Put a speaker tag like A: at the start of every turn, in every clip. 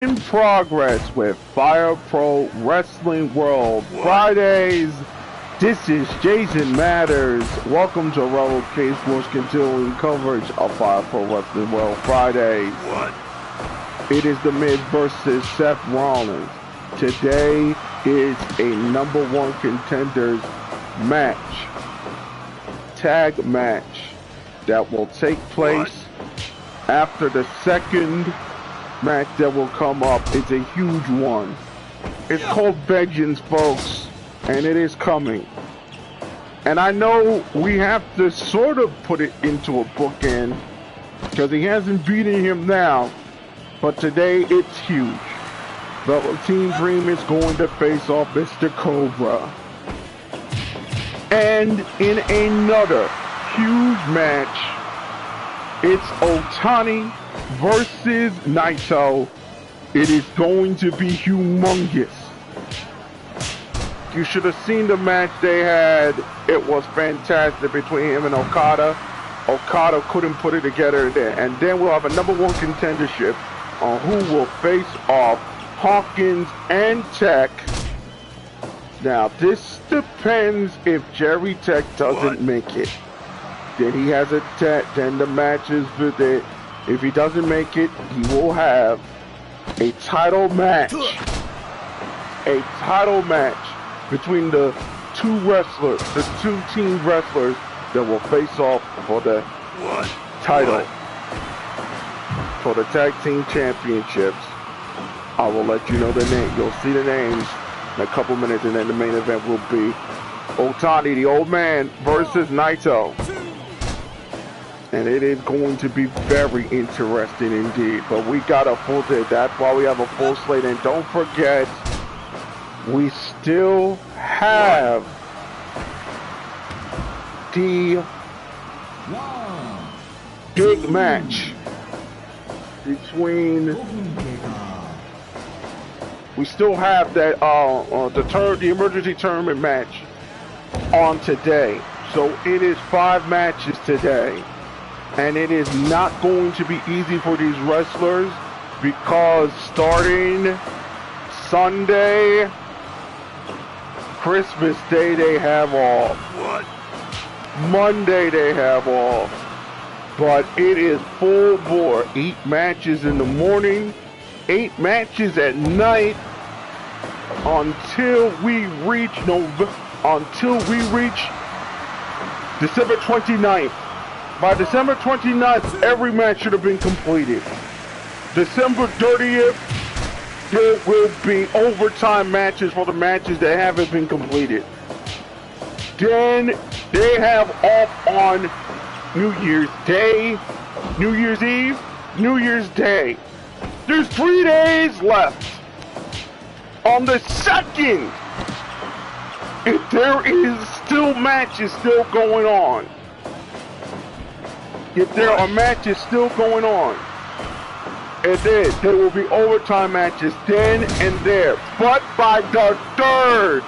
A: In progress with Fire Pro Wrestling World Fridays. This is Jason Matters. Welcome to Retracade Sports continuing coverage of Fire Pro Wrestling World Fridays.
B: What?
A: It is The Miz versus Seth Rollins. Today is a #1 contenders match, tag match that will take place after the second match that will come up. It's a huge one. It's called Vengeance, folks, and it is coming. And I know we have to sort of put it into a bookend because he hasn't beaten him now, but today it's huge. Velveteen Dream is going to face off Mr. Cobra. And in another huge match, it's Otani versus Naito. It is going to be humongous. You should have seen the match they had. It was fantastic between him and Okada. Okada couldn't put it together there. And then we'll have a #1 contendership on who will face off Hawkins and Tech. Now this depends if Jerry Tech doesn't make it. Then he has a Tech, then the match is with it. If he doesn't make it, he will have a title match. A title match between the two wrestlers, the two team wrestlers that will face off for the title. For the tag team championships. I will let you know the name. You'll see the names in a couple minutes, and then the main event will be Otani, the old man, versus Naito. And it is going to be very interesting indeed. But we got a full day. That's why we have a full slate. And don't forget, we still have the big match between. We still have that the emergency tournament match on today. So it is 5 matches today. And it is not going to be easy for these wrestlers because starting Sunday, Christmas Day, they have off. Monday they have off. But it is full bore. 8 matches in the morning, 8 matches at night until we reach December 29th. By December 29th, every match should have been completed. December 30th, there will be overtime matches for the matches that haven't been completed. Then they have off on New Year's Day, New Year's Eve, New Year's Day. There's 3 days left. On the 2nd, if there is still matches still going on. If there are matches still going on, and then there will be overtime matches then and there. But by the 3rd,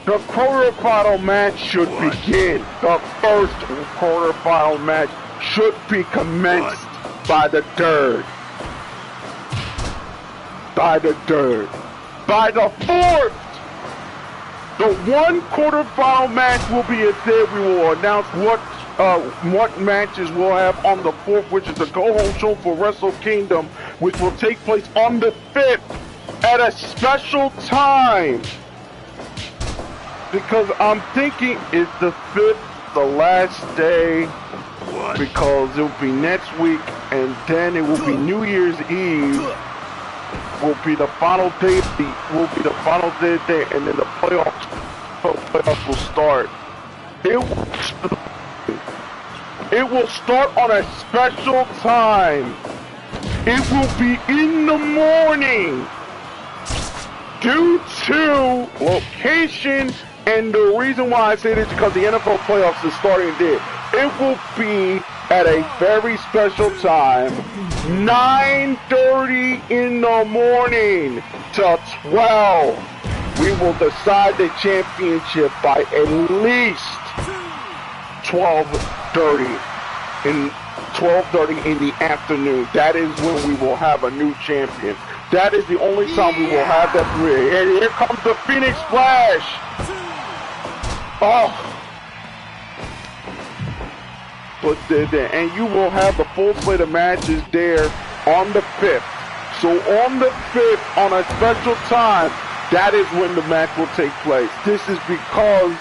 A: the quarterfinal match should begin. The first quarterfinal match should be commenced by the 3rd. By the 3rd. By the 4th, the 1 quarterfinal match will be a day. We will announce what matches we'll have on the 4th, which is the go-home show for Wrestle Kingdom, which will take place on the 5th at a special time. Because I'm thinking, is the 5th the last day? Because it will be next week, and then it will be New Year's Eve. Will be the final day. Will be the final day, and then the playoffs will start. It will start on a special time. It will be in the morning due to location, and the reason why I say this is because the NFL playoffs is starting there. It will be at a very special time, 9:30 in the morning to 12. We will decide the championship by at least 12:30. 12:30 in the afternoon. That is when we will have a new champion. That is the only time we will have that three. And here comes the Phoenix Splash. Oh. But and you will have the full slate of matches there on the 5th. So on the 5th, on a special time, that is when the match will take place. This is because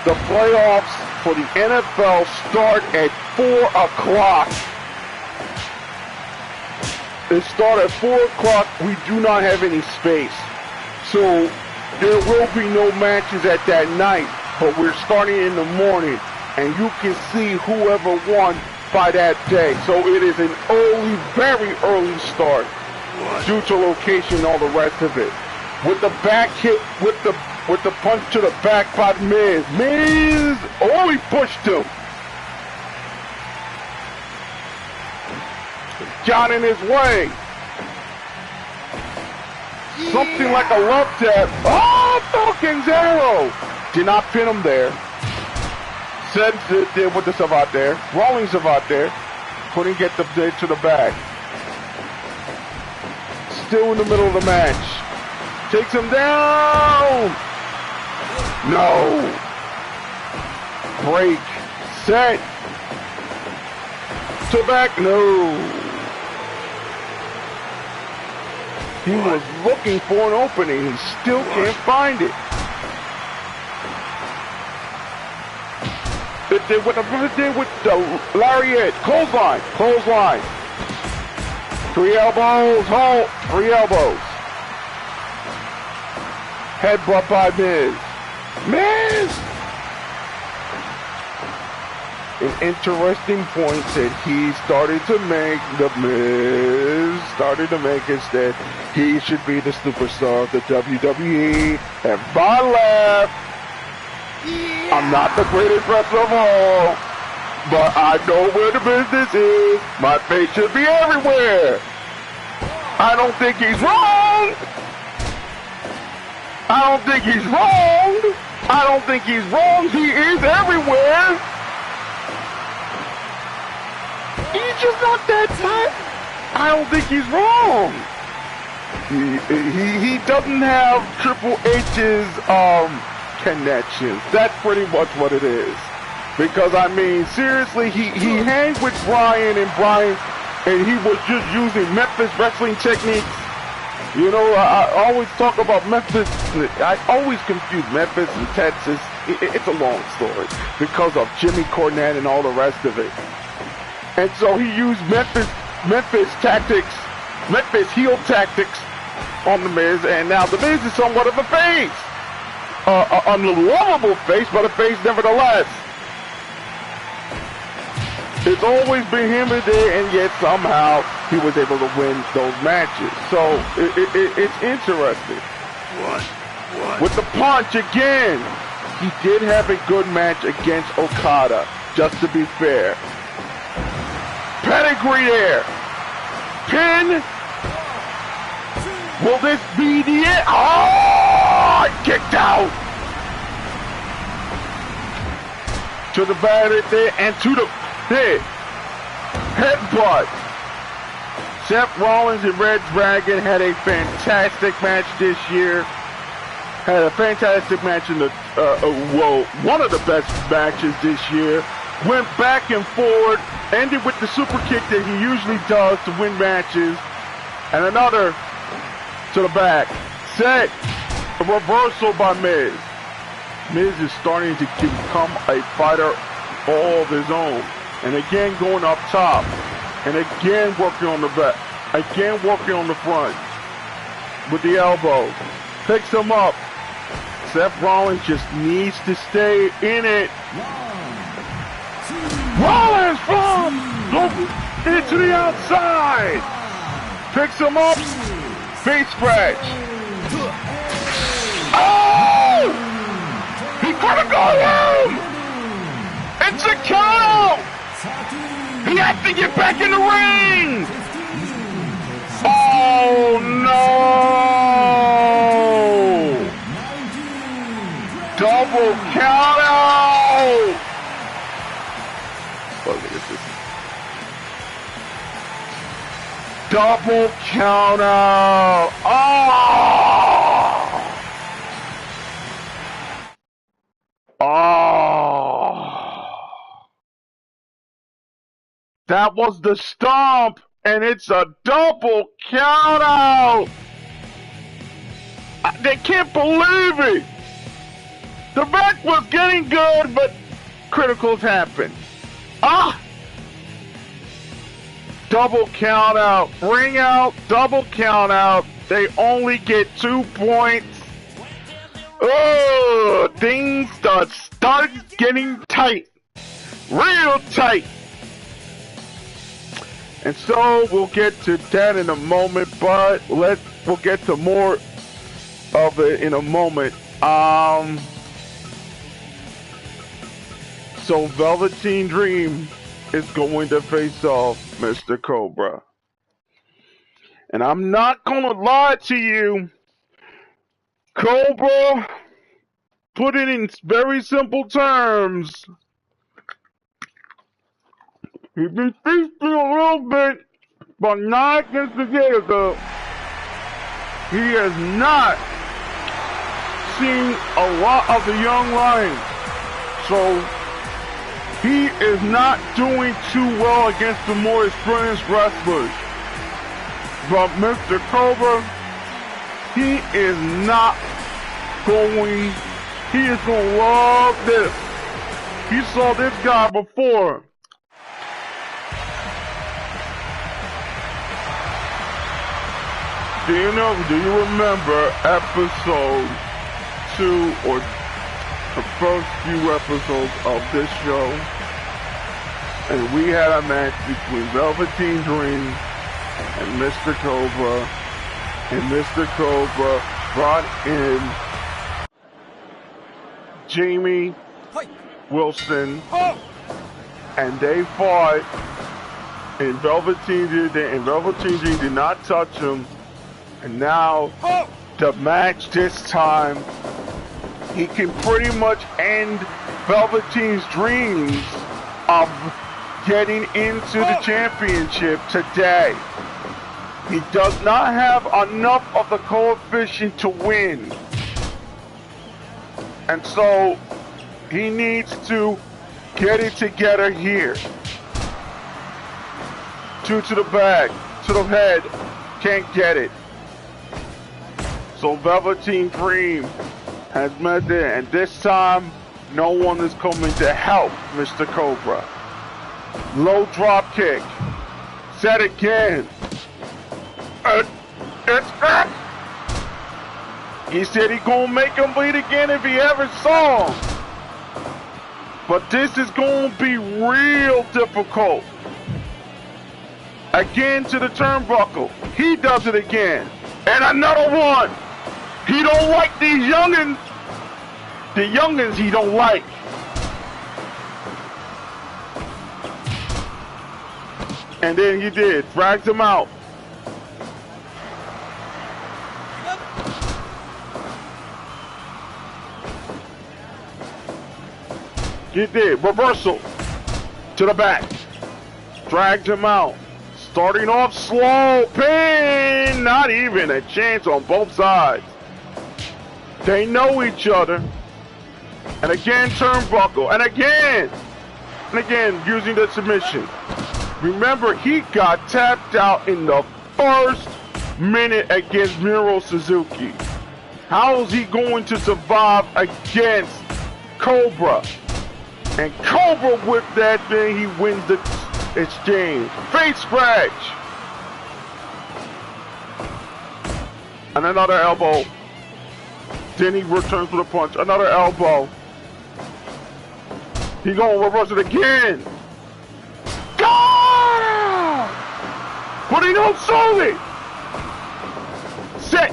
A: the playoffs for the NFL start at 4 o'clock. It starts at 4 o'clock. We do not have any space. So there will be no matches at that night, but we're starting in the morning, and you can see whoever won by that day. So it is an early, very early start due to location and all the rest of it. With the back hit, with the punch to the back by Miz. Miz, oh, he pushed him. Got in his way. Something like a love tap. Oh, Falcon's arrow. Did not pin him there. Said did with the stuff out there. Rollins stuff out there. Couldn't get the to the back. Still in the middle of the match. Takes him down. No. Break. Set. To back. No. He was looking for an opening. He still can't find it. It did with the lariat. Clothesline. Clothesline. 3 elbows. Hold. 3 elbows. Headbutt by Miz. Miz! An interesting point that he started to make, the Miz started to make, is that he should be the superstar of the WWE. Everybody laugh. Yeah. I'm not the greatest wrestler of all, but I know where the business is. My face should be everywhere. I don't think he's wrong. I don't think he's wrong. I don't think he's wrong. He is everywhere. He's just not that type. I don't think he's wrong. He doesn't have Triple H's connections. That's pretty much what it is. Because I mean, seriously, he hangs with Brian, and he was just using Memphis wrestling techniques. You know, I always talk about Memphis. I always confuse Memphis and Texas. It's a long story because of Jimmy Cornette and all the rest of it. And so he used Memphis tactics, Memphis heel tactics on The Miz, and now The Miz is somewhat of a face. A unlovable face, but a face nevertheless. It's always been him in there, and yet somehow he was able to win those matches. So it's interesting. What? With the punch again, he did have a good match against Okada, just to be fair. Pedigree there. Pin. Will this be the end? Oh, kicked out. To the back there and to the hit. Headbutt. Seth Rollins and Red Dragon had a fantastic match this year. Had a fantastic match in the, one of the best matches this year. Went back and forward, ended with the super kick that he usually does to win matches. And another to the back. Set. A reversal by Miz. Miz is starting to become a fighter all of his own. And again going up top. And again working on the back. Again working on the front. With the elbow. Picks him up. Seth Rollins just needs to stay in it. Rollins from into the outside. Picks him up. Face scratch. Oh! He couldn't go home. It's a count. He has to get back in the ring. Oh no! Double count out. Look at this. double count out. Oh! Oh! That was the stomp, and it's a double count out. They can't believe it. The back was getting good, but criticals happened. Ah! Double count out, ring out, double count out. They only get 2 points. Oh, things start getting tight, real tight. And so we'll get to that in a moment, but we'll get to more of it in a moment. So Velveteen Dream is going to face off Mr. Cobra. And I'm not gonna lie to you, Cobra, put it in very simple terms, he's been feasting a little bit, but not against the Gator. He has not seen a lot of the young lions, so he is not doing too well against the more experienced wrestlers. But Mr. Cobra, he is going to love this. He saw this guy before. Do you remember episode 2 or the first few episodes of this show? And we had a match between Velveteen Dream and Mr. Cobra. And Mr. Cobra brought in Jamie Wilson. And they fought. And Velveteen Dream did not touch him. And now the match this time, he can pretty much end Velveteen's dreams of getting into the championship today. He does not have enough of the coefficient to win. And so he needs to get it together here. 2 to the back, to the head, can't get it. So Velveteen Dream has met it, and this time, no one is coming to help Mr. Cobra. Low drop kick. Set again. It's back. He said he gonna make him bleed again if he ever saw him. But this is gonna be real difficult. Again to the turnbuckle. He does it again. And another one. He don't like these youngins. The youngins he don't like. And then he did. Drags him out. He did. Reversal. To the back. Drags him out. Starting off slow. Pin. Not even a chance on both sides. They know each other. And again, turnbuckle. And again, using the submission. Remember, he got tapped out in the first minute against Miro Suzuki. How is he going to survive against Cobra? And Cobra with that thing, he wins the exchange. Face scratch. And another elbow. Then he returns with a punch. Another elbow. He gonna reverse it again. God! But he don't solve it. Set.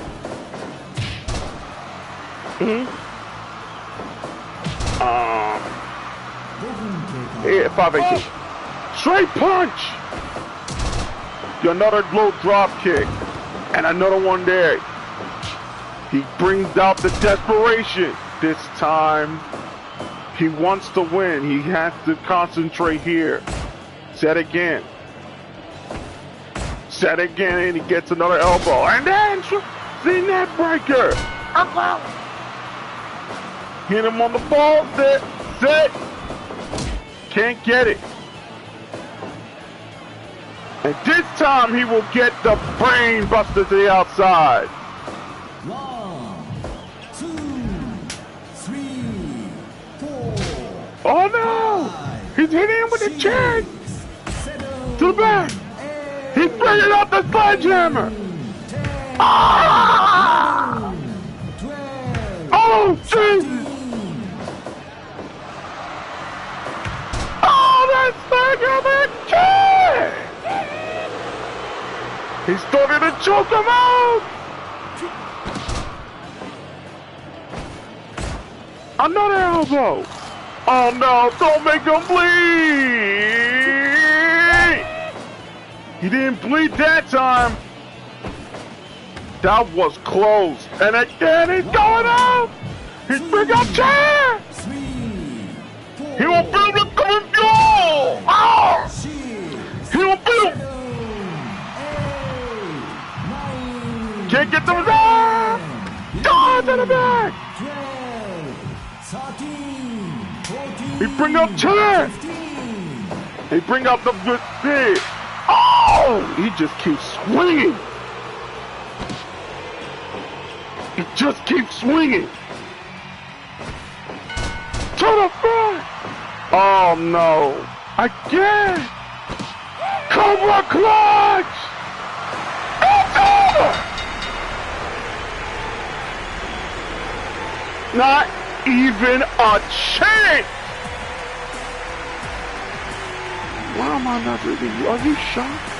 A: Yeah, 518. Straight punch. Another low drop kick. And another one there. He brings out the desperation. This time, he wants to win. He has to concentrate here. Set again. Set again, and he gets another elbow. And then, see net breaker. Hit him on the ball. Set. Can't get it. And this time he will get the brain buster to the outside.
B: 1, 2, 3, 4.
A: Oh no! He's hitting him with the chair! To the back! He's bringing out the sledgehammer! Ah! Oh, jeez! Oh, that sledgehammer chair! He's starting to choke him out! Another elbow! Oh no, don't make him bleed! He didn't bleed that time! That was close! And again, he's going out! He's bringing up chair! He will build a coming fuel! Oh! He will build! Can't get the back! Go to the back! He bring up chair! He bring up the big. Oh! He just keeps swinging! He just keeps swinging! To the front! Oh no! Again! Cobra clutch! It's over! Not even a chance! Why am I not reading you? Are you shocked?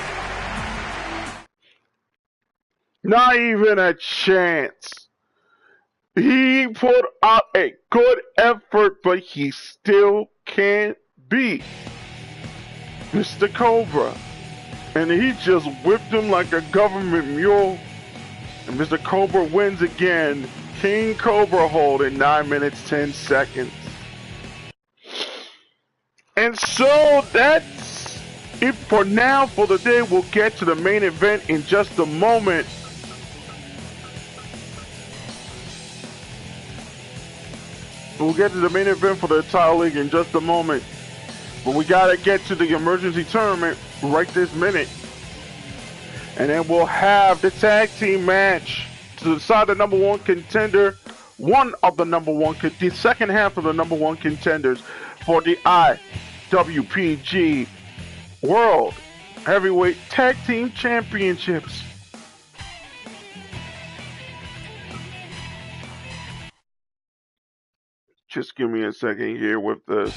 A: Not even a chance. He put out a good effort, but he still can't beat Mr. Cobra. And he just whipped him like a government mule. And Mr. Cobra wins again. King Cobra hold in 9 minutes 10 seconds. And so that's it for now for the day. We'll get to the main event in just a moment. We'll get to the main event for the title league in just a moment. But we gotta get to the emergency tournament right this minute. And then we'll have the tag team match to decide the number one contender, the second half of the number one contenders for the IWPG World Heavyweight Tag Team Championships. Just give me a second here with this.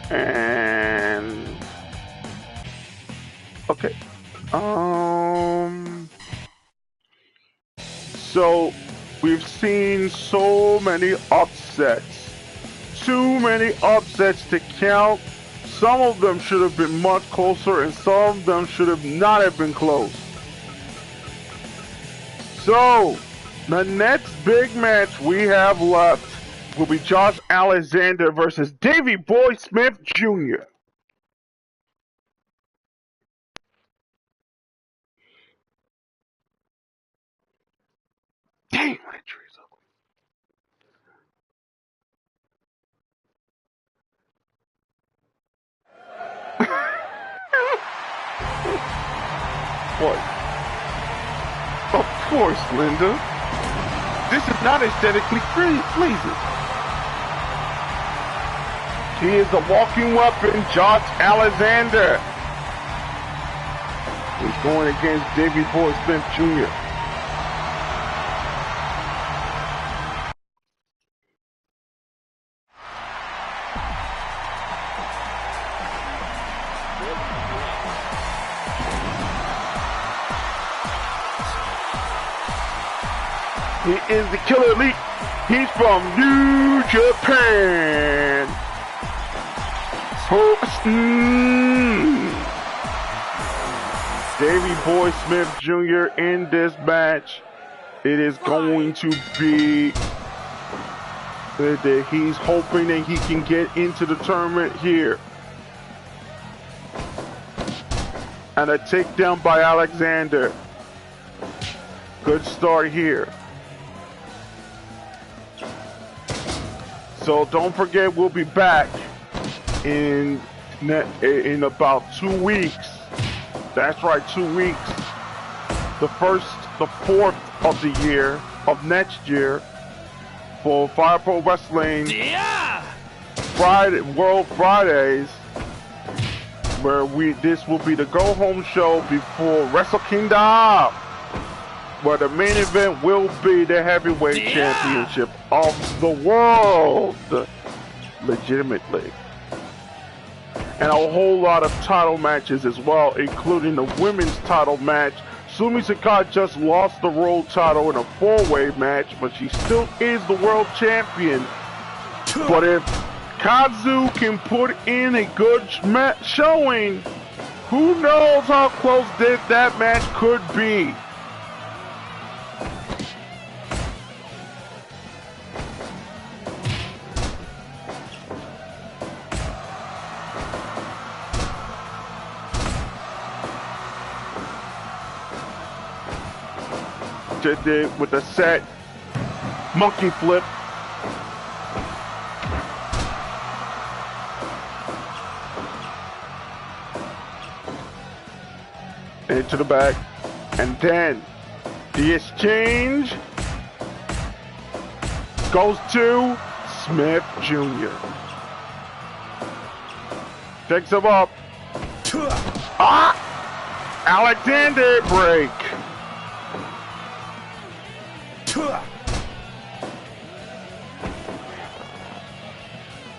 A: And okay. So we've seen so many upsets. Too many upsets to count. Some of them should have been much closer, and some of them should have not have been close. So the next big match we have left will be Josh Alexander versus Davey Boy Smith Jr. Dang, my tree's up. What? Of course, Linda. This is not aesthetically pleasing. He is a walking weapon, Josh Alexander. He's going against Davey Boy Smith Jr. He is the Killer Elite. He's from New Japan. Davey Boy Smith Jr. in this match. It is going to be that he's hoping that he can get into the tournament here. And a takedown by Alexander. Good start here. So don't forget, we'll be back in about 2 weeks. That's right, 2 weeks. The 4th of the year, of next year, for Fire Pro Wrestling World Fridays, where this will be the go home show before Wrestle Kingdom, where the main event will be the heavyweight championship of the world, legitimately. And a whole lot of title matches as well, including the women's title match. Sumi Sakai just lost the world title in a 4-way match, but she still is the world champion. But if Kazu can put in a good showing, who knows how close that match could be. Did with the set monkey flip. Into the back. And then the exchange goes to Smith Jr. Takes him up. Alexander break.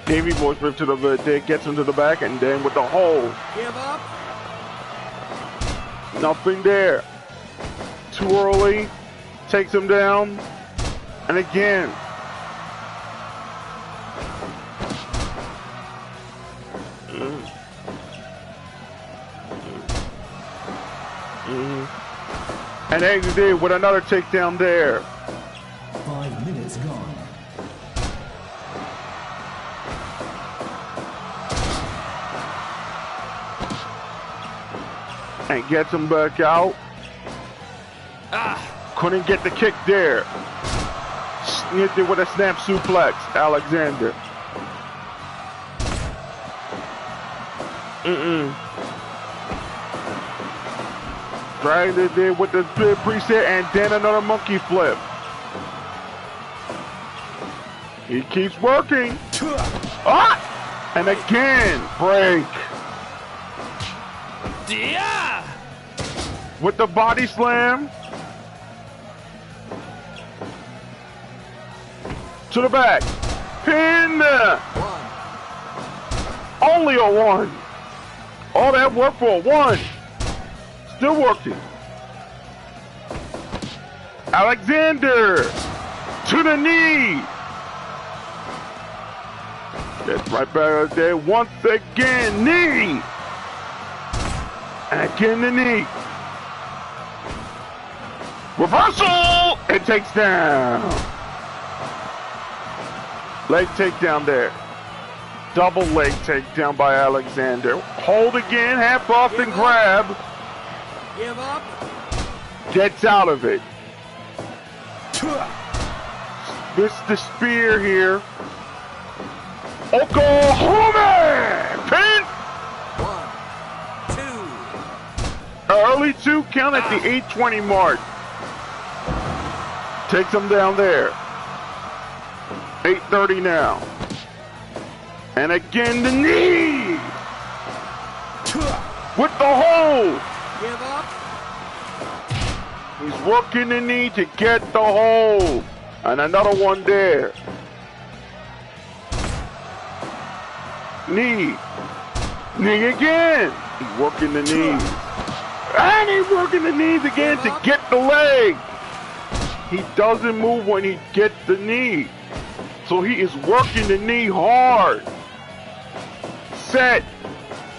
A: Davey Boy Smith to the gets him to the back, and then with the hold.
B: Give up.
A: Nothing there. Too early. Takes him down. And again. And then he did with another takedown there.
B: 5 minutes gone.
A: And gets him back out. Couldn't get the kick there. Hit it with a snap suplex, Alexander. Dragged it there with the preset, and then another monkey flip. He keeps working. And again, break. With the body slam. To the back. Pin. Only a 1. All that work for a 1. Still working. Alexander. To the knee. Gets right back there once again. Knee. And again the knee. Reversal! It takes down. Leg takedown there. Double leg takedown by Alexander. Hold again, half Boston grab.
B: Give up.
A: Gets out of it. This the spear here. Oklahoma! Pin!
B: 1, 2.
A: Early 2 count at the 8:20 mark. Takes him down there. 8:30 now. And again the knee. With the hold.
B: Give up.
A: He's working the knee to get the hold. And another one there. Knee. Knee again. He's working the knees. And he's working the knees again to get the leg. He doesn't move when he gets the knee. So he is working the knee hard. Set.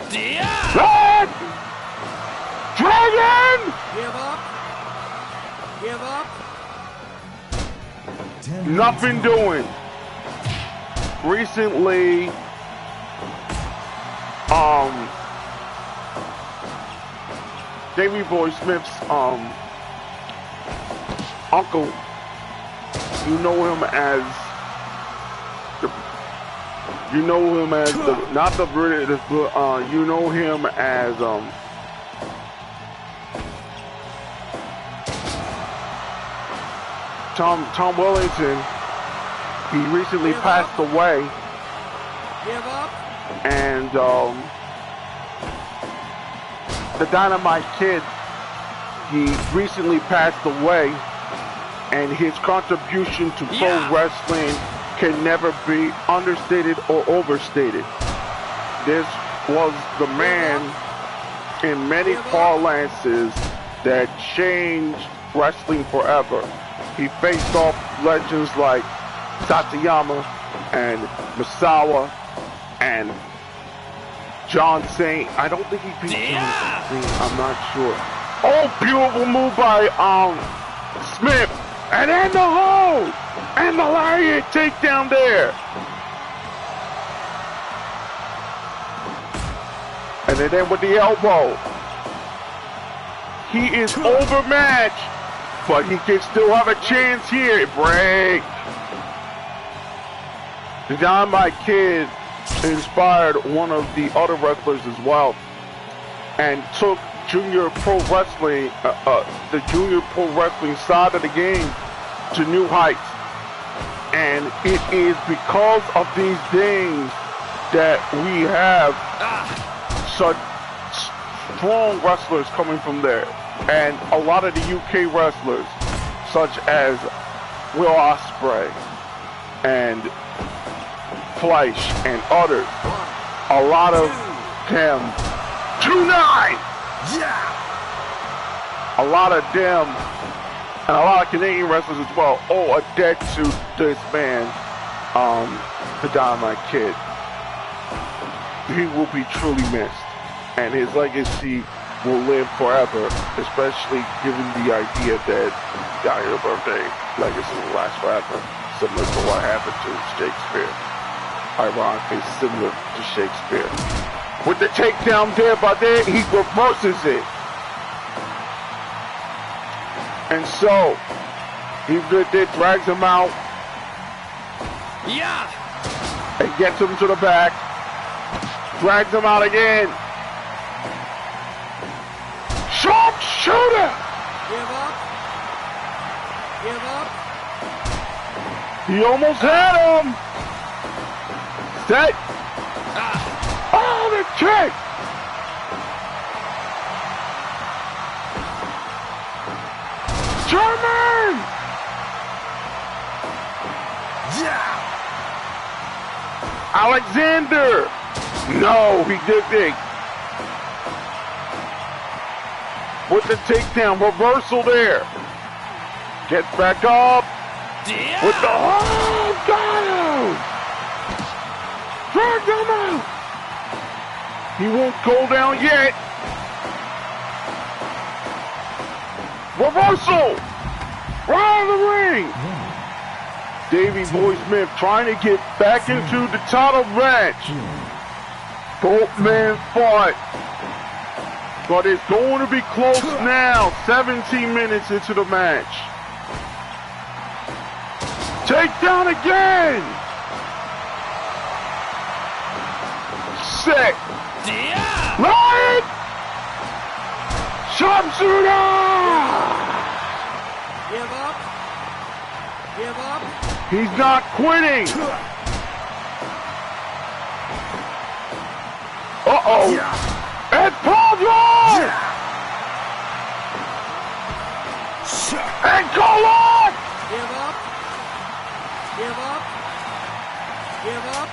A: Set. Dragon.
B: Give up. Give up.
A: Nothing doing. Davey Boy Smith's uncle. You know him as you know him as not the British, you know him as Tom Wellington. He recently passed away.
B: Give up.
A: And the Dynamite Kid, he recently passed away, and his contribution to pro wrestling can never be understated or overstated. This was the man in many parlances that changed wrestling forever. He faced off legends like Satayama and Misawa and John Saint. I don't think he beat John Saint. I'm not sure. Oh, beautiful move by Smith. And then the hold. And the lariat takedown there. And then with the elbow. He is overmatched, but he can still have a chance here. Break. The Dynamite Kid inspired one of the other wrestlers as well, and took junior pro wrestling, the junior pro wrestling side of the game to new heights. And it is because of these things that we have such strong wrestlers coming from there. And a lot of the UK wrestlers, such as Will Ospreay and Fleisch and others, a lot of them, 2-9! A lot of them, and a lot of Canadian wrestlers as well, owe a debt to this man, the Dynamite Kid. He will be truly missed, and his legacy will live forever, especially given the idea that your birthday legacy will last forever, similar to what happened to Shakespeare. Ironically similar to Shakespeare. With the takedown there by there, he reverses it. And so, he drags him out. And gets him to the back. Drags him out again. Sharpshooter!
B: Give up. Give up.
A: He almost had him. Set. Oh, the kick. German. Alexander. No, he didn't. With the takedown, reversal there. Gets back up. With the got him. Drag him out. He won't go down yet. Reversal. Right out of the ring. Davey Boy Smith trying to get back into the title match. Both men fought. But it's going to be close now. 17 minutes into the match. Takedown again. Set. Right. Sharpshooter.
B: Give up. Give up.
A: He's not quitting. Uh-oh. And Pateron. And Colon.
B: Give up. Give up. Give up.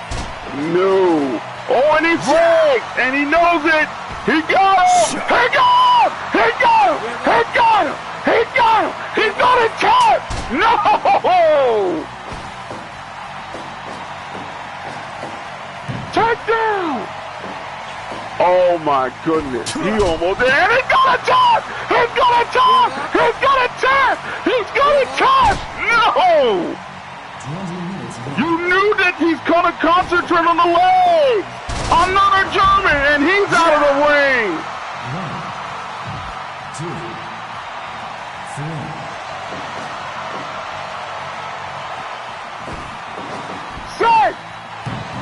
A: No. Oh, and he breaks, and he knows it. He got him. He got him. He got him. He got him. He got him. He's gonna tap. No. Takedown. Oh my goodness. He almost did. And he's gonna tap. He's gonna tap. He's gonna tap. He's gonna tap. No. You knew that he's gonna concentrate on the legs. Another German, and he's out of the ring. Set!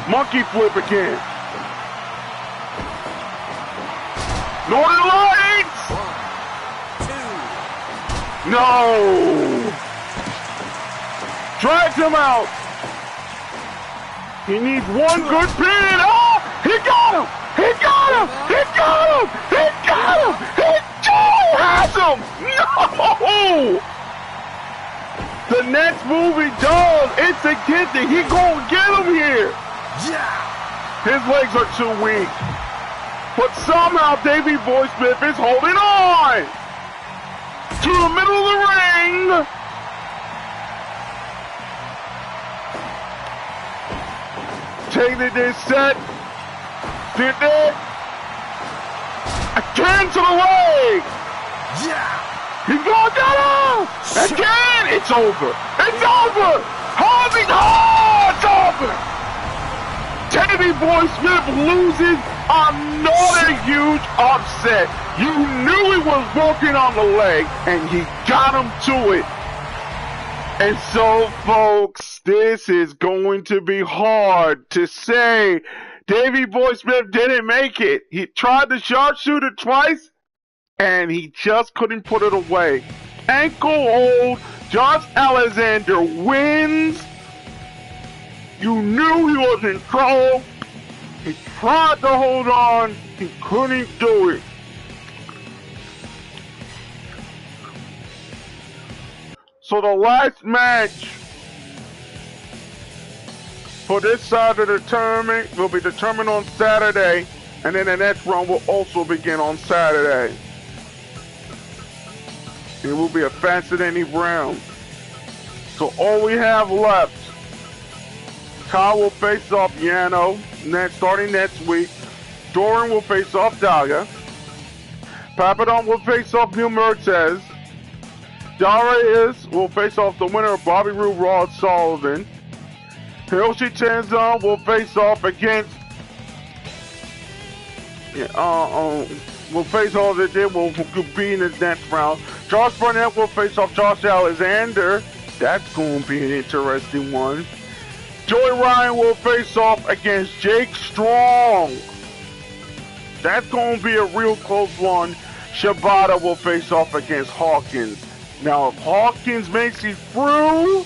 A: Monkey flip again. Northern Lights!
B: 1, 2.
A: No! Drags him out. He needs one good pin. Oh! He got him! He got him! He got him! He got him! He has him! No! The next move he does, it's a kid that he gonna get him here.
B: Yeah!
A: His legs are too weak. But somehow Davey Boy Smith is holding on to the middle of the ring. Taking this set. Did it. Again to the leg.
B: Yeah!
A: He's gonna get him. Again. It's over. It's over. Harvey. Oh, it's over. Davey Boy Smith loses another huge upset. You knew he was working on the leg, and he got him to it. And so, folks, this is going to be hard to say. Davey Boy Smith didn't make it. He tried the sharpshooter twice, and he just couldn't put it away. Ankle hold. Josh Alexander wins. You knew he was in trouble. He tried to hold on. He couldn't do it. So the last match for this side of the tournament will be determined on Saturday, and then the next round will also begin on Saturday. It will be a fascinating round. So all we have left, Kyle will face off Yano starting next week. Doran will face off Daga. Pateron will face off Neil Mertez. Darius will face off the winner of Bobby Roode, Rod Sullivan. Hiroshi Tenzan will face off against will face off that they will be in the next round. Josh Barnett will face off Josh Alexander. That's going to be an interesting one. Joey Ryan will face off against Jake Strong. That's going to be a real close one. Shibata will face off against Hawkins. Now, if Hawkins makes it through,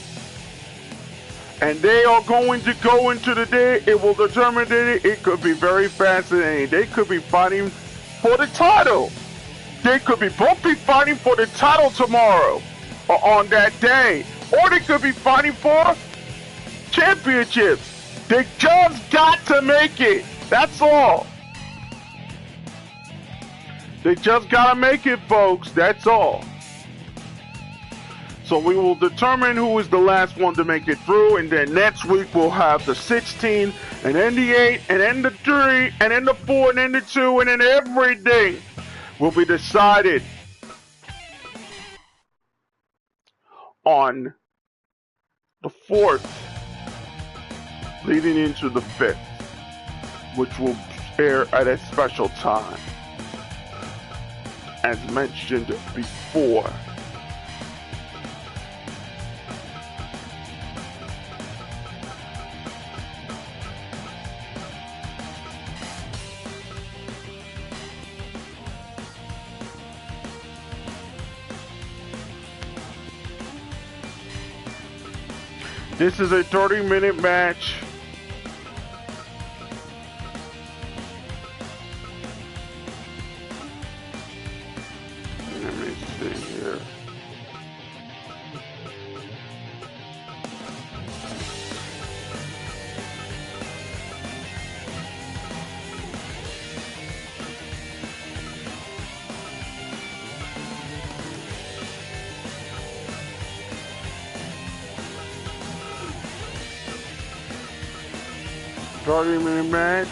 A: and they are going to go into the day, it will determine that it could be very fascinating. They could be fighting for the title. They could be both be fighting for the title tomorrow or on that day. Or they could be fighting for championships. They just got to make it. That's all. They just got to make it, folks. That's all. So we will determine who is the last one to make it through, and then next week we'll have the 16, and then the 8, and then the 3, and then the 4, and then the 2, and then everything will be decided on the 4th, leading into the 5th, which will air at a special time, as mentioned before. This is a 30-minute match. Let me see here. Minute match.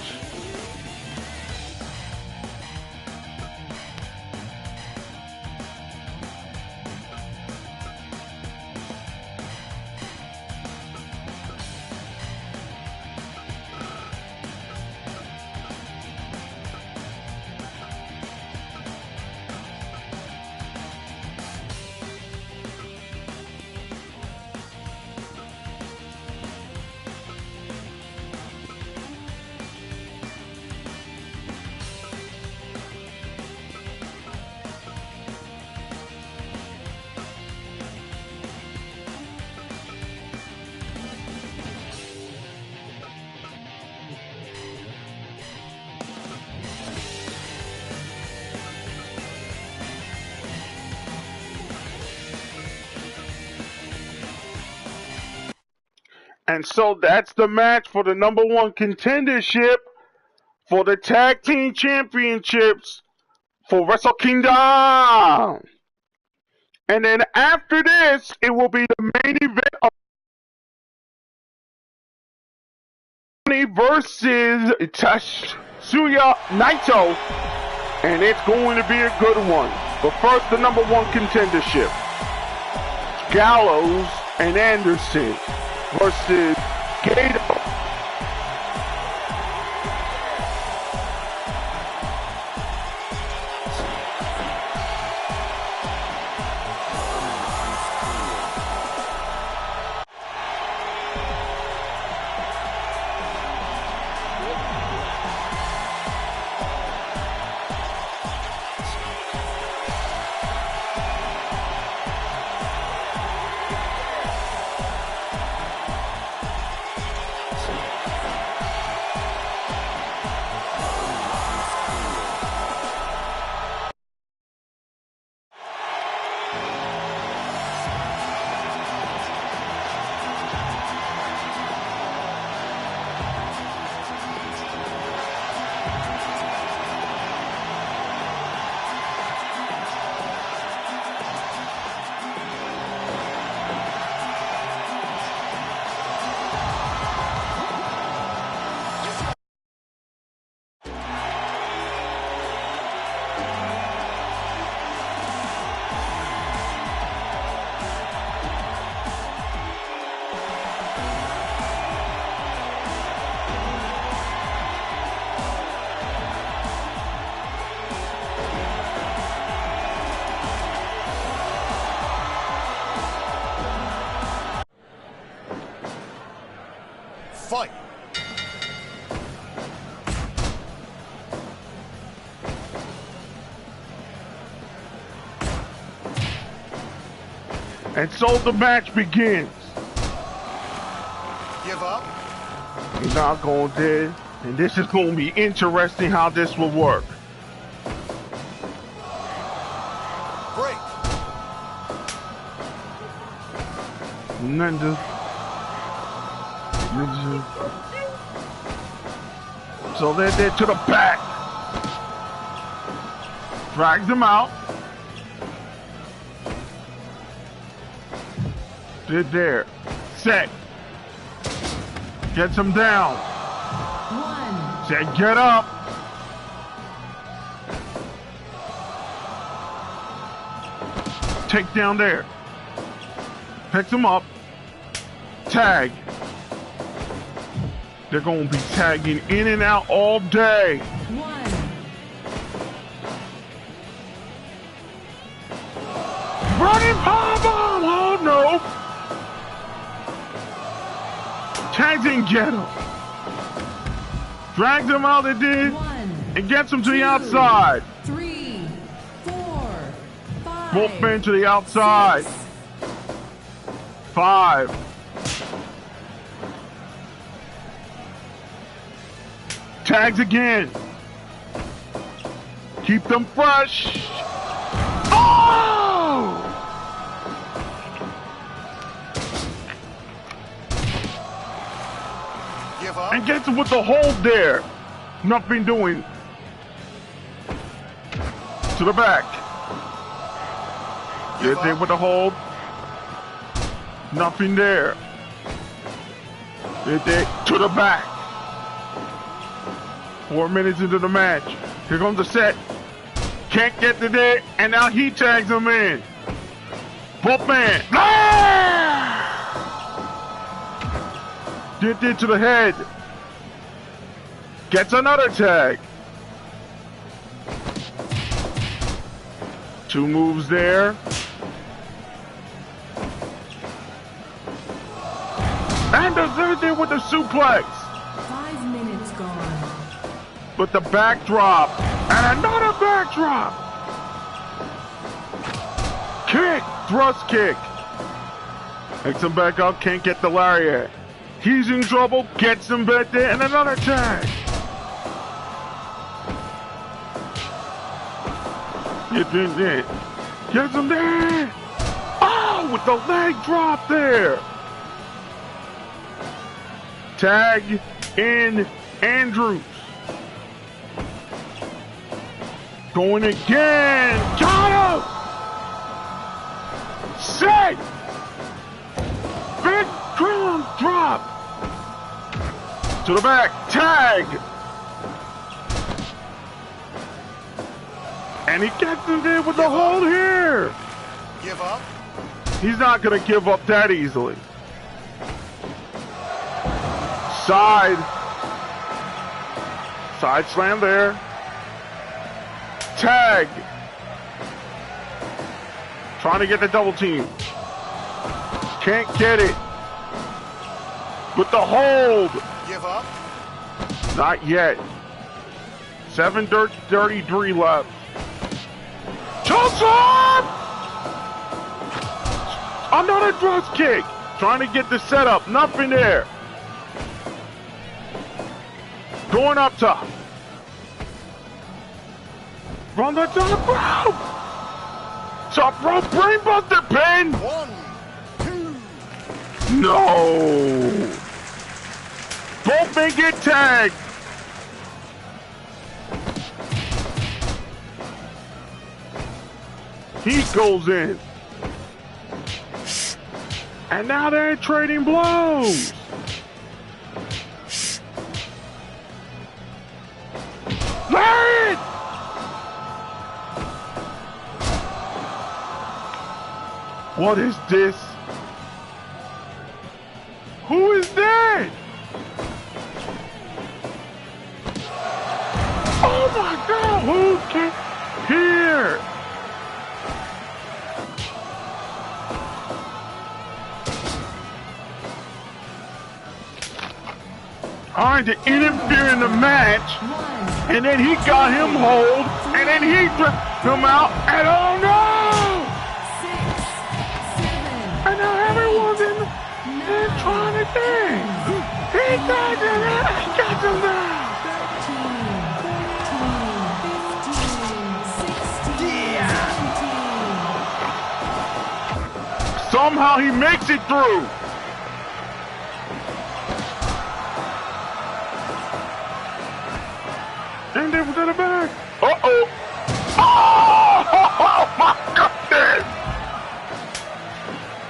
A: And so that's the match for the #1 contendership for the Tag Team Championships for Wrestle Kingdom. And then after this, it will be the main event of versus Tatsuya Naito. And it's going to be a good one. But first, the #1 contendership. Gallows and Anderson versus Gato.
C: Fight!
A: And so the match begins.
C: Give up?
A: He's not going there. And this is going to be interesting how this will work.
C: Break!
A: Ninja. So they're there to the back. Drags him out. They're there. Set. Gets him down.
D: One.
A: Said get up. Take down there. Picks him up. Tag. They're going to be tagging in and out all day.
D: One.
A: Running powerbomb! Oh no! Tags and get him. Drags him out, they did.
D: One.
A: And gets him to the
D: Two.
A: outside.
D: 3, 4, 5.
A: Both men to the outside.
D: 6.
A: 5. Tags again. Keep them fresh. Oh!
C: Give up?
A: And gets him with the hold there. Nothing doing. To the back.
C: Give
A: Gets in
C: up?
A: with the hold. Nothing there. Get there. To the back. 4 minutes into the match. Here comes the set. Can't get to there, and now he tags him in. Both man. Ah! Get into the head. Gets another tag. 2 moves there. And does everything with the suplex.
D: 5 minutes gone.
A: With the backdrop. And another backdrop. Kick. Thrust kick. Takes him back up. Can't get the lariat. He's in trouble. Gets him back there. And another tag. Gets in there. Gets him there. Oh, with the leg drop there. Tag in Andrews. Going again. Got him. Set. Big ground drop. To the back. Tag. And he gets him there with the hold here.
C: Give up.
A: He's not going to give up that easily. Side slam there. Tag. Trying to get the double team. Can't get it. With the hold.
C: Give up.
A: Not yet. 7:33 left. Chokes up! Another drop kick. Trying to get the setup. Nothing there. Going up top. From the top rope. Top rope brainbuster pin.
C: 1, 2.
A: No. Both men get tagged. He goes in. And now they're trading blows. Larry! What is this? Who is that? Oh my God, who can here? Trying to interfere in the match, and then he got him hold, and then he dropped him out, and oh no!
D: 6, 7,
A: And now everyone's in trying to dance. He got him, he got him now.
D: 13, 14, 15, 16, 17.
A: Somehow he makes it through. And then to the back. Uh-oh. Oh my goodness.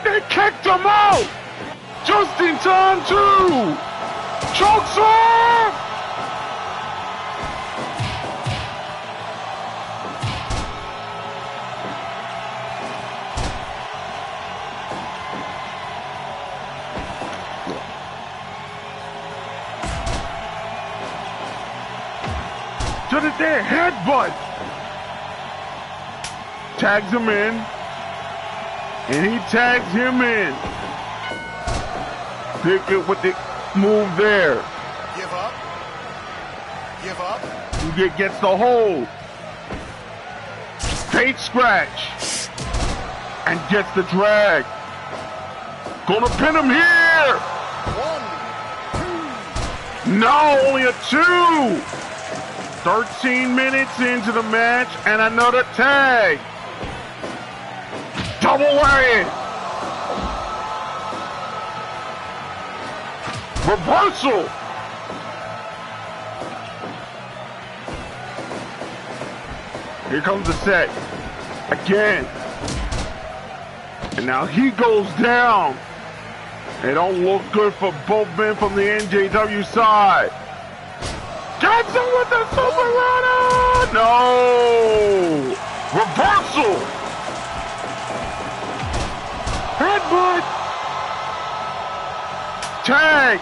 A: They kicked him out. Just in time too. Chokes off. To the dead headbutt. Tags him in. And he tags him in. Pick it with the move there.
C: Give up. Give up.
A: He gets the hold. Fake scratch. And gets the drag. Gonna pin him here.
C: 1, 2.
A: No, only a 2. 13 minutes into the match and another tag. Double whammy. Reversal. Here comes the set. Again. And now he goes down. It don't look good for both men from the NJW side. Gets him with the super runner! No! Reversal! Headbutt! Tag!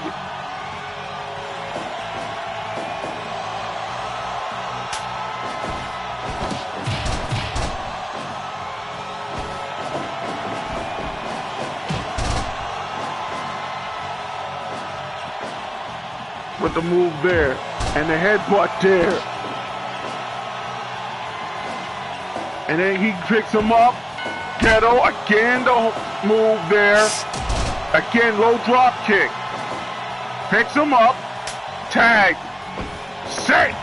A: With the move there. And the headbutt there. And then he picks him up. Ghetto again, the move there. Again, low drop kick. Picks him up. Tag. Set.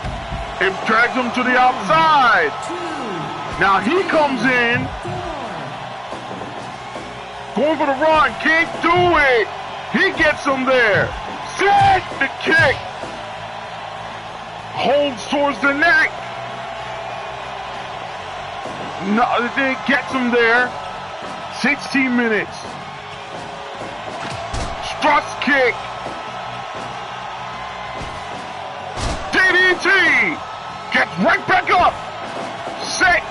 A: And drags him to the outside. Now he comes in. Going for the run. Can't do it. He gets him there. Set the kick. Holds towards the neck. No, it gets him there. 16 minutes. Struts kick. DDT. Gets right back up. Set.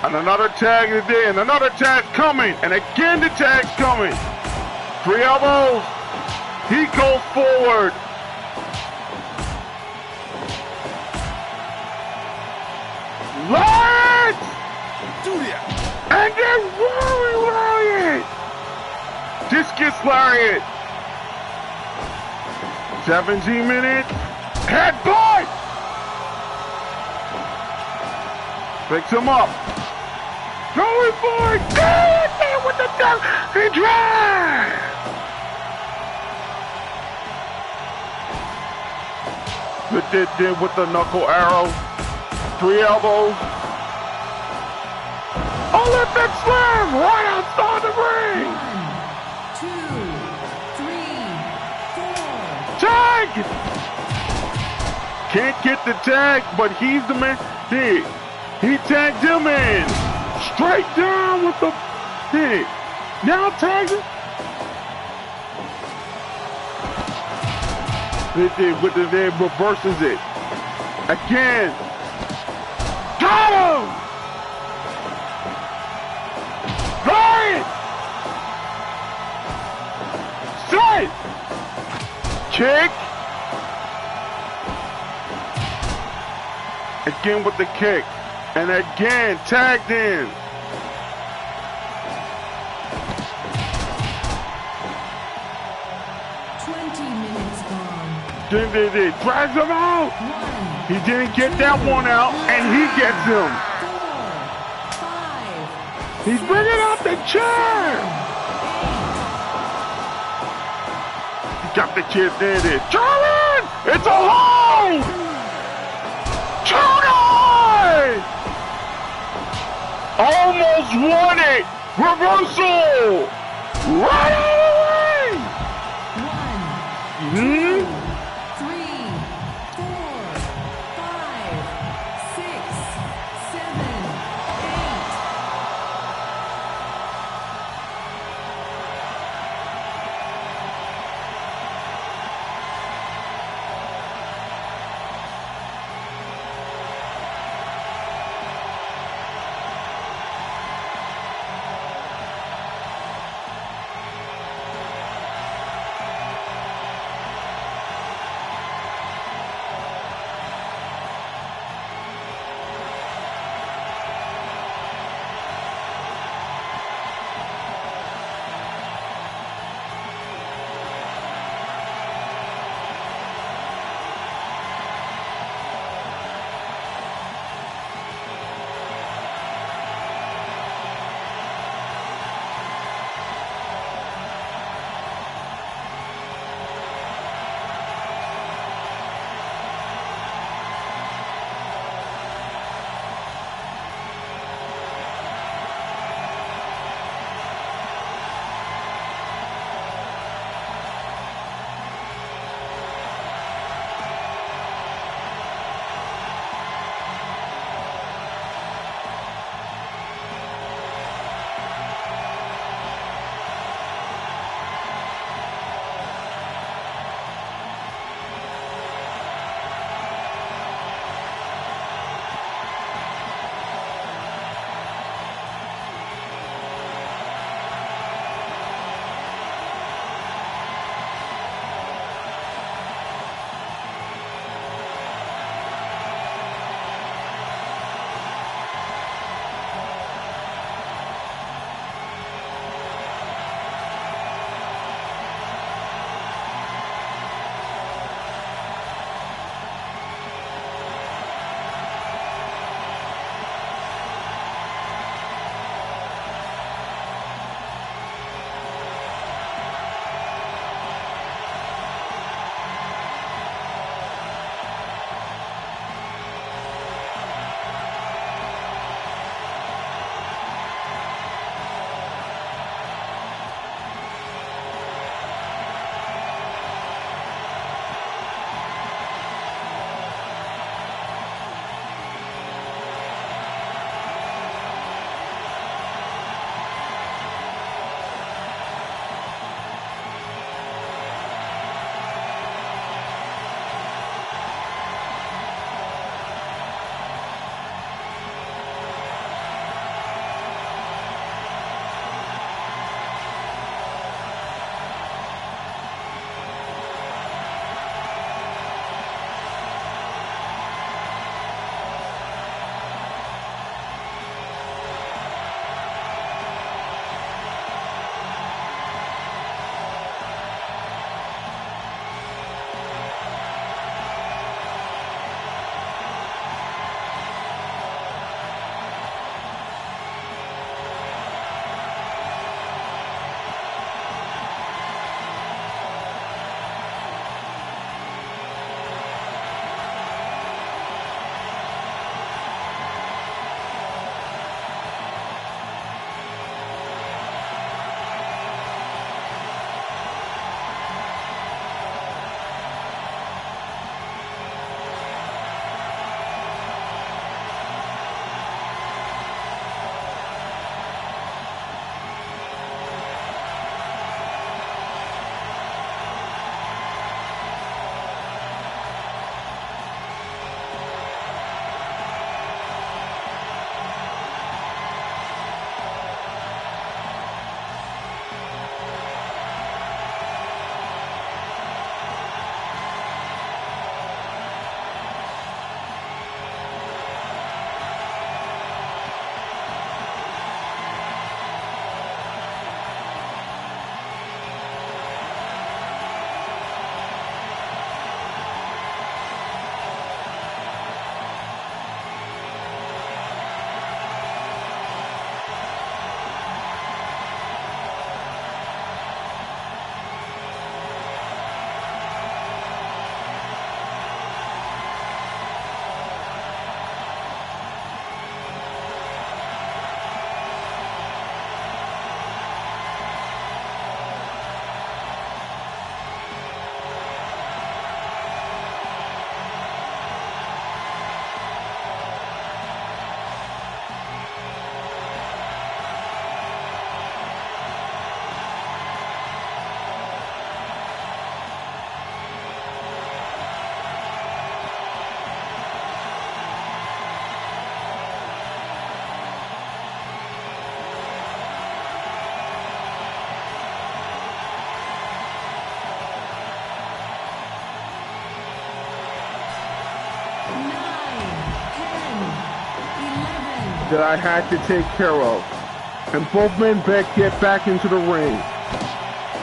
A: And another tag today, and another tag coming. And again the tag's coming. 3 elbows. He goes forward. Lariat! And then Roaring Lariat! Discus Lariat. 17 minutes. Headbutt! Picks him up. Going for it. Damn, with the duck. He drives. Did with the knuckle arrow. 3 elbows. Olympic slam right outside the ring.
D: 1, 2, 3, 4.
A: Tag. Can't get the tag, but he's the man. He tagged him in. Straight down with the hit. Now tags him. With the then reverses it. Again. Got him! Right! Set! Kick. Again with the kick. And again, tagged in. Drags him out.
D: 1.
A: He didn't get that one out, and he gets him.
D: 4, 5.
A: He's bringing out the chair. He got the kid there. Charlie! It's a hold! Charlie! Almost won it. Reversal. Right away.
D: 1, 2, 3, 4, 5, 6, 7, 8.
A: that I had to take care of. And both men get back into the ring.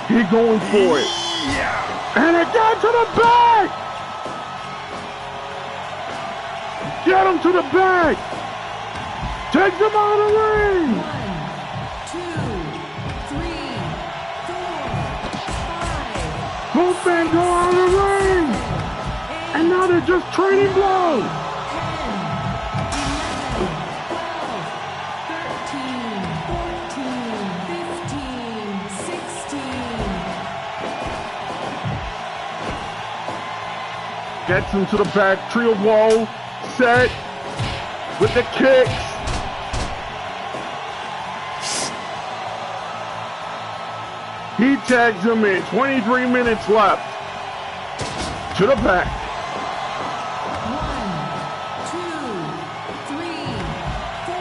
A: He going for it.
C: Yeah.
A: And again to the back! Get him to the back! Take him out of the ring!
D: 1, 2, 3, 4, 5.
A: Both men go out of the ring! And now they're just trading blows!
D: 10, 11, 12, 13, 14, 15, 16.
A: Gets him to the back, trio wall, set, with the kicks. He tags him in, 23 minutes left. To the back.
D: 1, 2, 3, 4,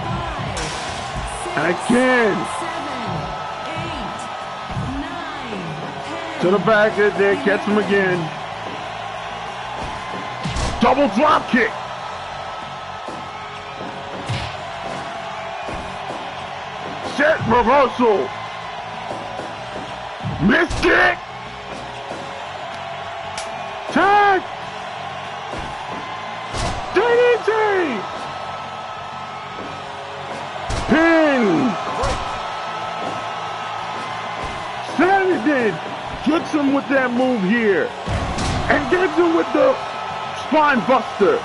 D: 5, 6,
A: And again.
D: 7, 8, 9, 10.
A: To the back, there, gets him again. Double drop kick. Set reversal. Missed it. Tag. DDT. Pin. Saturday gets him with that move here. And gets him with the spine buster.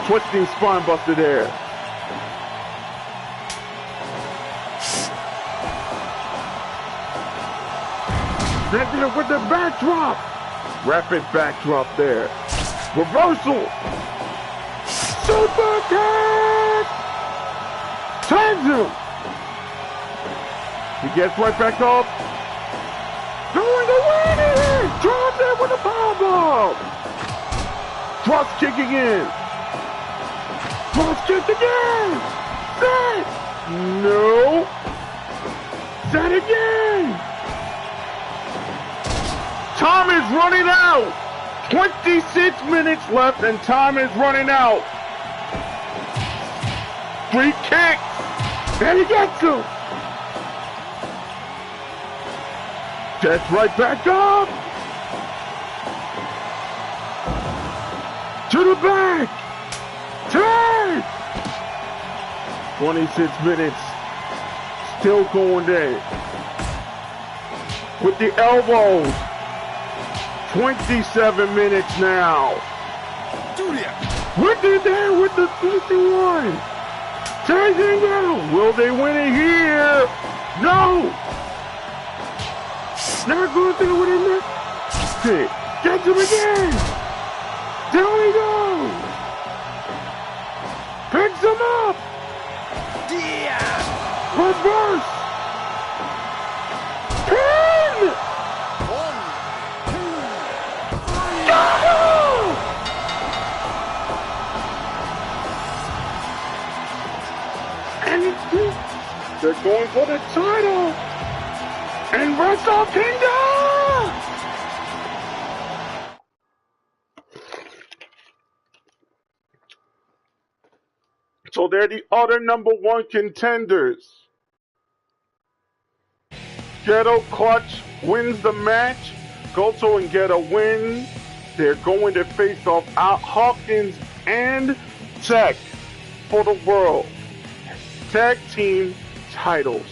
A: Twisting spine buster there. Then with the backdrop. Rapid backdrop there. Reversal. Super kick. Tags him. He gets right back up. Going to win it. Drops it with a powerbomb. Cross kick again. Cross kick again. Set. No. Set again. Time is running out. 26 minutes left and time is running out. 3 kicks. And he gets him. Gets right back up. To the back. Tag. 26 minutes. Still going there. With the elbows. 27 minutes now.
C: Julia.
A: With it there with the 51. Tagging down. Will they win it here? No. Not going to win it next. Gets him again. Down he goes. Picks him up.
C: Yeah.
A: Reverse. Pin.
C: 1, 2.
A: And they're going for the title. And Wrestle Kingdom. So they're the other #1 contenders. Ghetto Clutch wins the match. Goto and Ghetto win. They're going to face off Hawkins and Tech for the World Tag Team titles.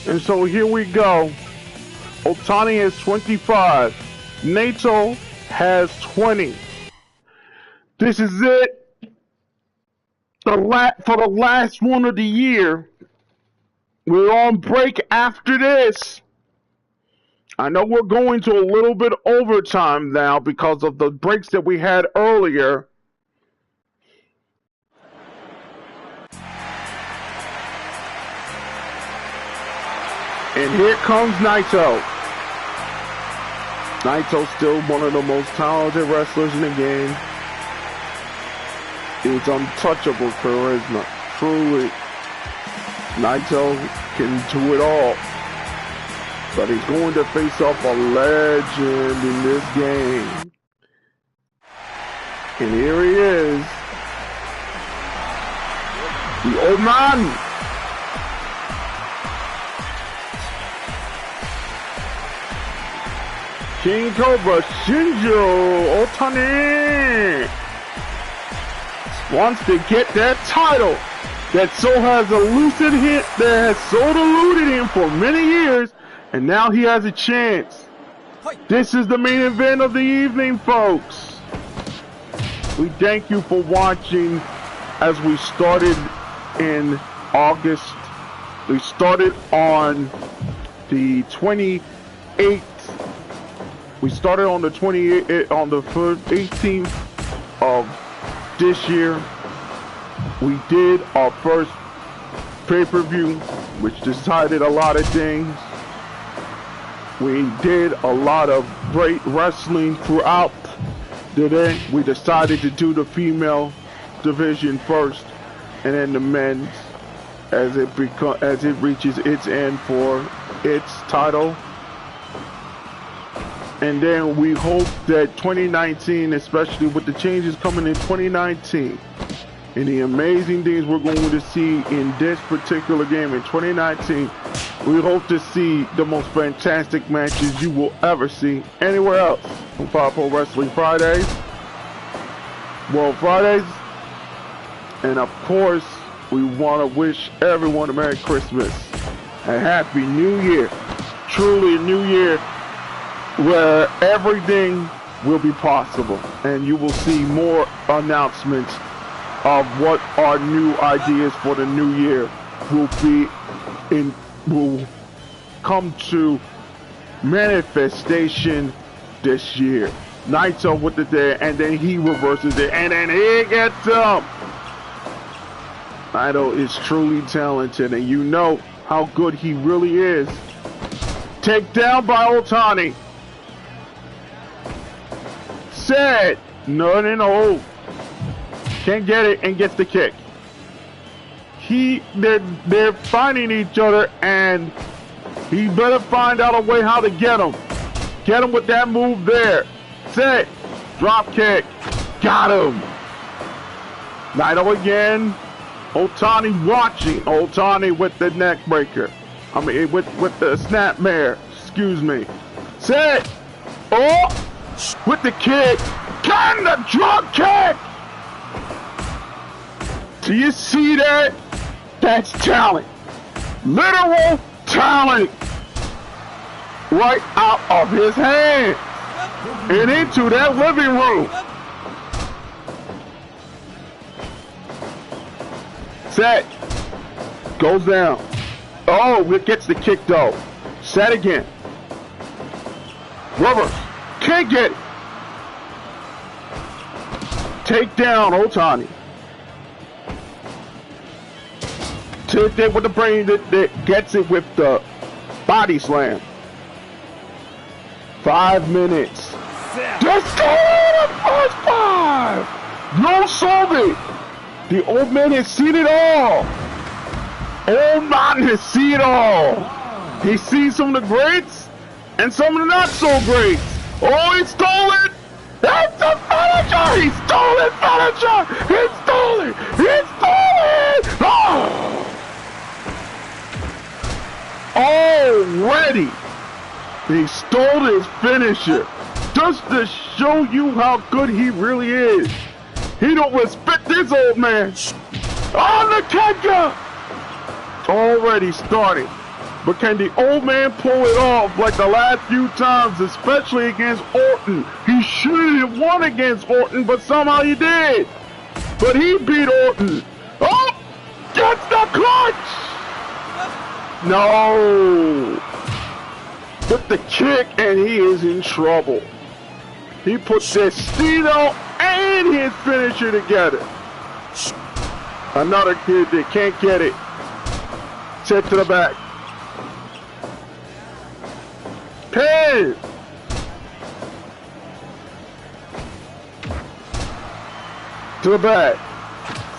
A: And so here we go. Otani has 25. Naito has 20. This is it. For the last one of the year. We're on break after this. I know we're going to a little bit overtime now because of the breaks that we had earlier. And here comes Naito. Naito's still one of the most talented wrestlers in the game. It's untouchable charisma. Truly. Naito can do it all. But he's going to face off a legend in this game. And here he is. The old man. King Cobra Shinjo Otani wants to get that title that has eluded him for many years, and now he has a chance. This is the main event of the evening, folks. We thank you for watching as we started in August. We started on the 28th. We started on the 28th, on the 18th of this year. We did our first pay-per-view, which decided a lot of things. We did a lot of great wrestling throughout the day. We decided to do the female division first, and then the men's as it reaches its end for its title. And then we hope that 2019, especially with the changes coming in 2019, and the amazing things we're going to see in this particular game in 2019, we hope to see the most fantastic matches you will ever see anywhere else on Pro Wrestling Fridays, World Fridays, and of course, we want to wish everyone a Merry Christmas, a Happy New Year, truly a new year, where everything will be possible, and you will see more announcements of what our new ideas for the new year will come to manifestation this year. Naito with the day, and then he reverses it, and then he gets up. Naito is truly talented, and you know how good he really is. Take down by Otani. Said, no. Can't get it and gets the kick. They're finding each other, and he better find out a way how to get him. Get him with that move there. Set, drop kick, got him. Naito again. Otani watching. Otani with the neck breaker. I mean, with the snapmare. Excuse me. Set. Oh. With the kick, and the drop kick! Do you see that? That's talent. Literal talent. Right out of his hand. And into that living room. Set. Goes down. Oh, it gets the kick though. Set again. Reverse. Can't get it. Take down Otani. Take it with the brain that gets it with the body slam. 5 minutes. Just go in the first 5. No solve it. The old man has seen it all. Old man has seen it all. He's seen some of the greats and some of the not so greats. Oh, he stole it! That's the finisher! He stole it, finisher! He stole it! He stole it! Oh! Already! He stole his finisher. Just to show you how good he really is. He don't respect this old man. On the kicker! Already started. But can the old man pull it off like the last few times, especially against Orton? He should have won against Orton, but somehow he did. But he beat Orton. Oh! Gets the clutch! No! With the kick, and he is in trouble. He put Destino and his finisher together. Another kid that can't get it. Set to the back. Pin! To the back.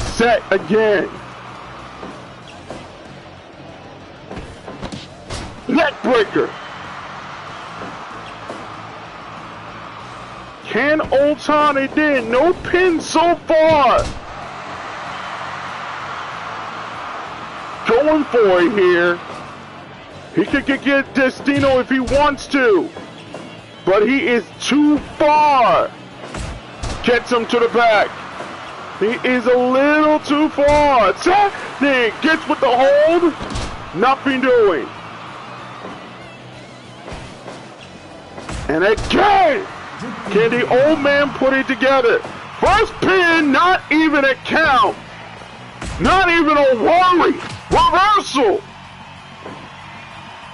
A: Set again. Neck breaker. Can Otani did no pin so far. Going for it here. He could get Destino if he wants to, but he is too far. Gets him to the back. He is a little too far. Then gets with the hold. Nothing doing. And again, can the old man put it together? First pin, not even a count. Not even a worry. Reversal.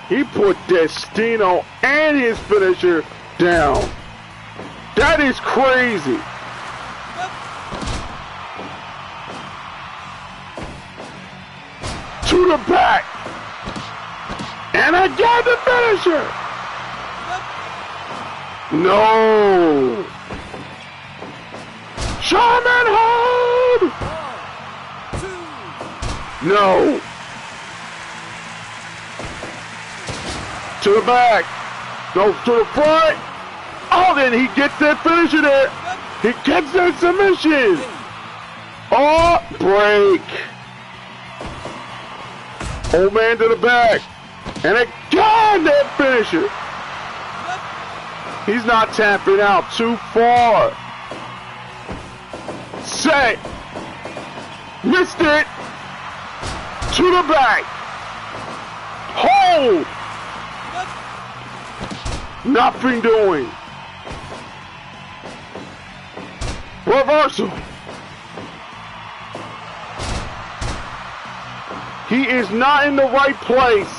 A: He put Destino and his finisher down. That is crazy. To the back. And again the finisher. No. Shaman hold. No. To the back. No, to the front. Oh, then he gets that finisher there. He gets that submission. Oh, break. Old man to the back. And again, that finisher. He's not tapping out. Too far. Set. Missed it. To the back. Hold. Nothing doing. Reversal. He is not in the right place.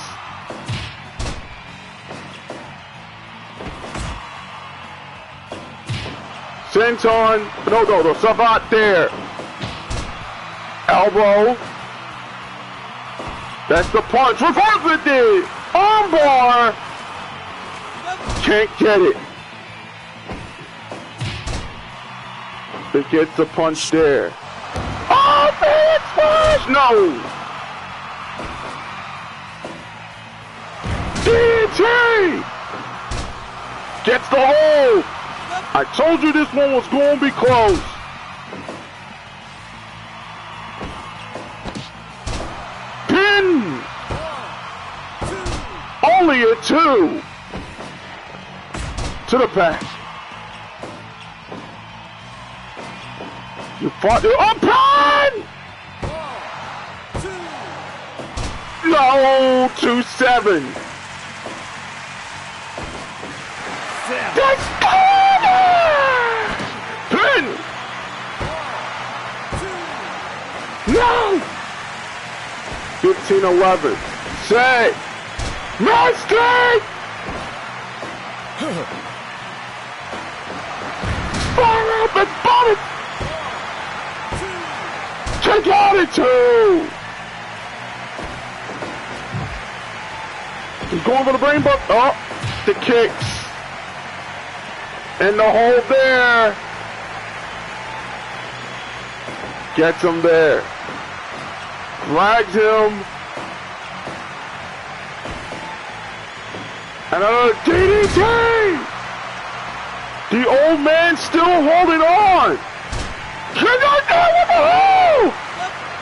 A: Senton. No. Savat there. Elbow. That's the punch. Reverse it did. Armbar. Can't get it. It gets the punch there. Oh, Phoenix Splash! No! DT! Gets the hold! I told you this one was going to be close. Pin! Only a 2. To the back. You fought the open! No, 2-7. That's pin! No! 15-11. Set! Mistake! Fire up and bomb it! Take out it too! He's going for the brain buck. Oh, the kicks. And the hold there. Gets him there. Flags him. Another DDT! The old man still holding on.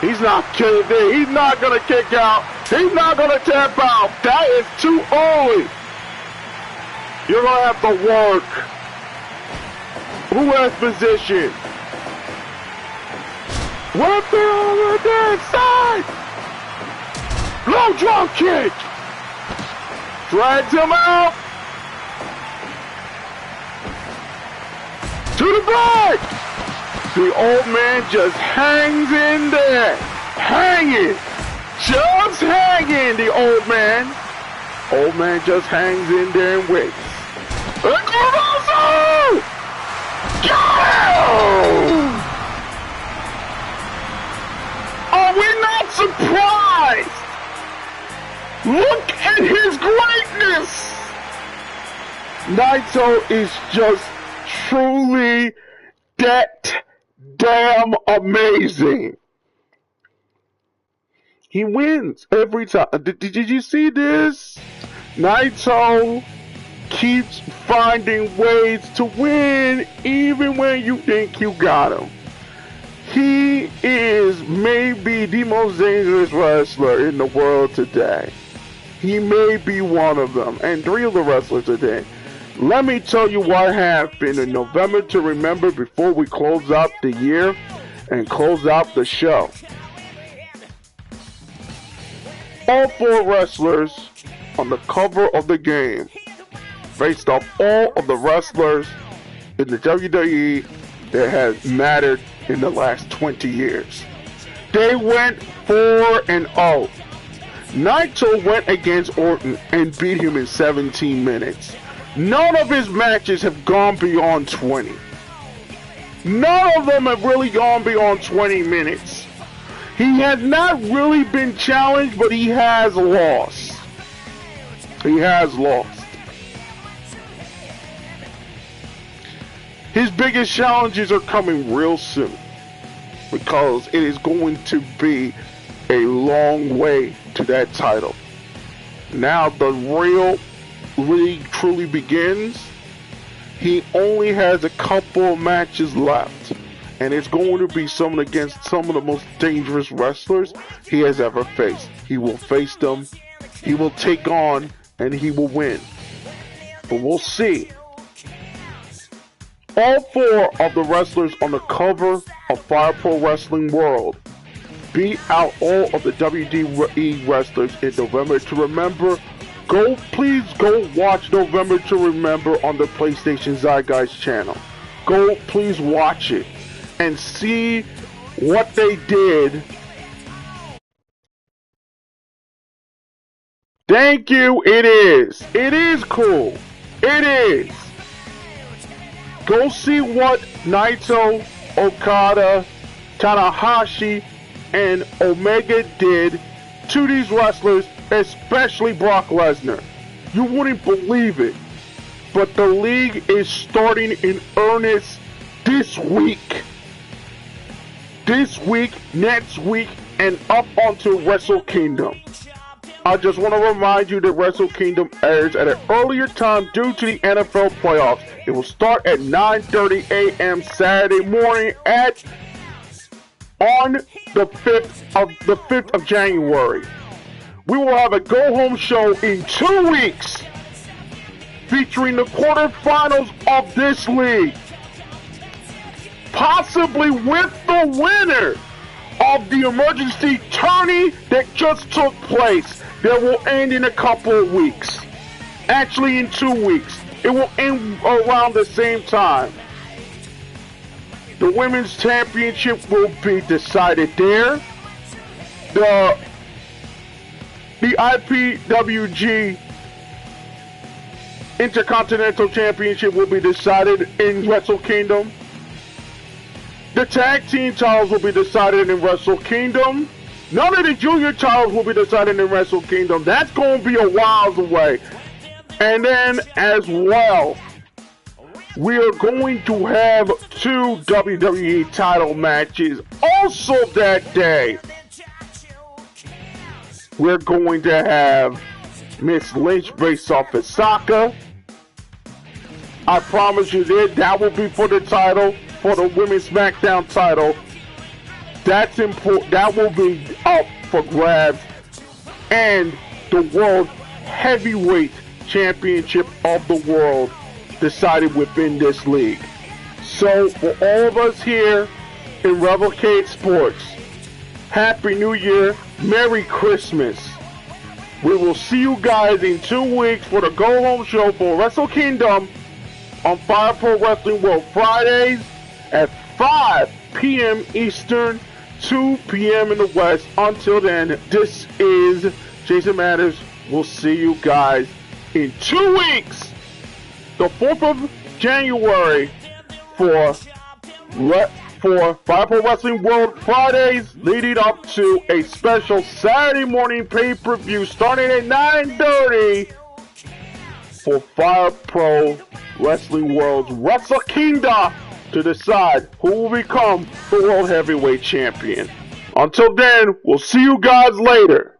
A: He's not kidding there. He's not going to kick out. He's not going to tap out. That is too early. You're going to have to work. Who has position? What the on the side? Low drop kick. Drags him out. To the back. The old man just hangs in there. Hanging. Just hanging, the old man. Old man just hangs in there and waits. Go! Are we not surprised? Look at his greatness! Naito is just truly that damn amazing. He wins every time. Did you see this? Naito keeps finding ways to win even when you think you got him. He is maybe the most dangerous wrestler in the world today. He may be one of them, and 3 of the wrestlers today. Let me tell you what happened in November to remember before we close out the year and close out the show. All 4 wrestlers on the cover of the game faced off all of the wrestlers in the WWE that has mattered in the last 20 years. They went 4-0. Naito went against Orton and beat him in 17 minutes. None of his matches have gone beyond 20. None of them have really gone beyond 20 minutes. He has not really been challenged, but he has lost. He has lost. His biggest challenges are coming real soon because it is going to be a long way to that title. Now the real league truly begins. He only has a couple of matches left, and it's going to be someone against some of the most dangerous wrestlers he has ever faced. He will face them, he will take on, and he will win. But we'll see. All 4 of the wrestlers on the cover of Fire Pro Wrestling World beat out all of the WWE wrestlers in November to Remember. Please go watch November to Remember on the PlayStation Zeitgeist channel. Please watch it and see what they did. Thank you, it is. It is cool. It is. Go see what Naito, Okada, Tanahashi, and Omega did to these wrestlers, especially Brock Lesnar. You wouldn't believe it, but the league is starting in earnest this week. This week, next week, and up onto Wrestle Kingdom. I just want to remind you that Wrestle Kingdom airs at an earlier time due to the NFL playoffs. It will start at 9:30 a.m. Saturday morning on the 5th of January. We will have a go-home show in 2 weeks featuring the quarterfinals of this league. Possibly with the winner of the emergency tourney that just took place. That will end in a couple of weeks. Actually, in 2 weeks. It will end around the same time. The Women's Championship will be decided there. The IPWG Intercontinental Championship will be decided in Wrestle Kingdom. The Tag Team titles will be decided in Wrestle Kingdom. None of the junior titles will be decided in Wrestle Kingdom. That's going to be a while away. And then, as well, we are going to have 2 WWE title matches also that day. We're going to have Miss Lynch face off Osaka. I promise you that will be for the title, for the Women's SmackDown title. That's important. That will be up for grabs. And the World Heavyweight Championship of the world decided within this league. So for all of us here in Retracade Sports, Happy New Year, Merry Christmas. We will see you guys in 2 weeks for the Go Home Show for Wrestle Kingdom on Fire Pro Wrestling World Fridays at 5 p.m. Eastern, 2 p.m. in the West. Until then, this is Jason Matters. We'll see you guys in 2 weeks, the 4th of January, for Fire Pro Wrestling World Fridays, leading up to a special Saturday morning pay-per-view starting at 9:30 for Fire Pro Wrestling World's Wrestle Kingdom to decide who will become the World Heavyweight Champion. Until then, we'll see you guys later.